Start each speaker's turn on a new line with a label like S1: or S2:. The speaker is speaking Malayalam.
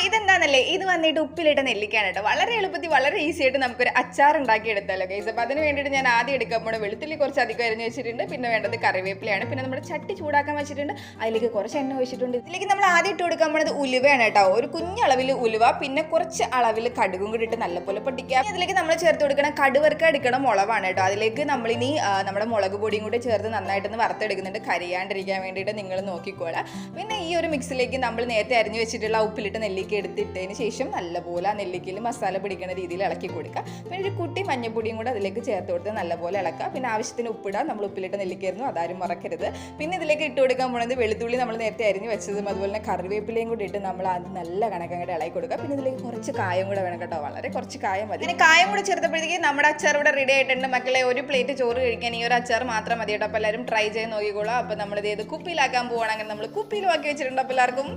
S1: ഇതെന്താണെന്നല്ലേ, ഇത് വന്നിട്ട് ഉപ്പിലിട്ട നെല്ലിക്കാണ് കേട്ടോ. വളരെ എളുപ്പത്തിൽ വളരെ ഈസി ആയിട്ട് നമുക്കൊരു അച്ചാർ ഉണ്ടാക്കി എടുത്താലോ ഗൈസ്. അപ്പോൾ അതിന് വേണ്ടിയിട്ട് ഞാൻ ആദ്യം എടുക്കാൻ പോണ വെളുത്തുള്ളി കുറച്ച് അധികം അരിഞ്ഞ് വെച്ചിട്ടുണ്ട്. പിന്നെ വേണ്ടത് കറിവേപ്പിലയാണ്. പിന്നെ നമ്മുടെ ചട്ടി ചൂടാക്കാൻ വെച്ചിട്ടുണ്ട്, അതിലേക്ക് കുറച്ച് എണ്ണ ഒഴിച്ചിട്ടുണ്ട്. ഇതിലേക്ക് നമ്മൾ ആദ്യം ഇട്ട് കൊടുക്കാൻ പോണത് ഉലുവയാണ് കേട്ടോ. ഒരു കുഞ്ഞളവിൽ ഉലുവ, പിന്നെ കുറച്ച് അളവിൽ കടുകും കൂടി ഇട്ട് നല്ലപോലെ പൊട്ടിക്കുക. അതിലേക്ക് നമ്മൾ ചേർത്ത് കൊടുക്കണം കടുവറുക്ക എടുക്കണം മുളകാണ് കേട്ടോ. അതിലേക്ക് നമ്മളിനി നമ്മുടെ മുളക് പൊടിയും കൂടി ചേർത്ത് നന്നായിട്ടൊന്ന് വറുത്തെടുക്കുന്നുണ്ട്, കരിയാണ്ടിരിക്കാൻ വേണ്ടിയിട്ട് നിങ്ങൾ നോക്കിക്കോളാം. പിന്നെ ഈ ഒരു മിക്സിലേക്ക് നമ്മൾ നേരത്തെ അരിഞ്ഞ് വെച്ചിട്ടുള്ള ഉപ്പിലിട്ട് നെല്ലിക്ക എടുത്തിട്ടതിന് ശേഷം നല്ലപോലെ ആ നെല്ലിക്കയിൽ മസാല പിടിക്കുന്ന രീതിയിൽ ഇളക്കി കൊടുക്കുക. പിന്നെ ഒരു കുട്ടി മഞ്ഞപ്പൊടിയും കൂടെ അതിലേക്ക് ചേർത്ത് കൊടുത്ത് നല്ലപോലെ ഇളക്കുക. പിന്നെ ആവശ്യത്തിന് ഉപ്പിടുക. നമ്മൾ ഉപ്പിലിട്ട് നെല്ലിക്കായിരുന്നു, അതാരും മറക്കരുത്. പിന്നെ ഇതിലേക്ക് ഇട്ട് കൊടുക്കാൻ പോകുന്നത് വെളുത്തുള്ളി നമ്മൾ നേരത്തെ അരിഞ്ഞ് വെച്ചതും അതുപോലെ തന്നെ കറിവേപ്പിലയും കൂടി ഇട്ട് നമ്മൾ അത് നല്ല കണക്കങ്ങോട്ട് ഇളക്കി കൊടുക്കുക. പിന്നെ ഇതിലേക്ക് കുറച്ച് കായം കൂടെ വേണം കേട്ടോ, വളരെ കുറച്ച് കായം മതി. പിന്നെ കായം കൂടെ ചേർത്തപ്പോഴത്തേക്ക് നമ്മുടെ അച്ചാർ ഇവിടെ റെഡി ആയിട്ടുണ്ട് മക്കളെ. ഒരു പ്ലേറ്റ് ചോറ് കഴിക്കാൻ ഈ ഒരു അച്ചാർ മാത്രം മതി കേട്ടോ. അപ്പോൾ എല്ലാവരും ട്രൈ ചെയ്ത് നോക്കിക്കോളാം. അപ്പോൾ നമ്മളിത് കുപ്പിയിലാക്കാൻ പോവുകയാണെങ്കിൽ നമ്മൾ കുപ്പിയിലും ആക്കി വെച്ചിട്ടുണ്ട്. അപ്പോൾ എല്ലാവർക്കും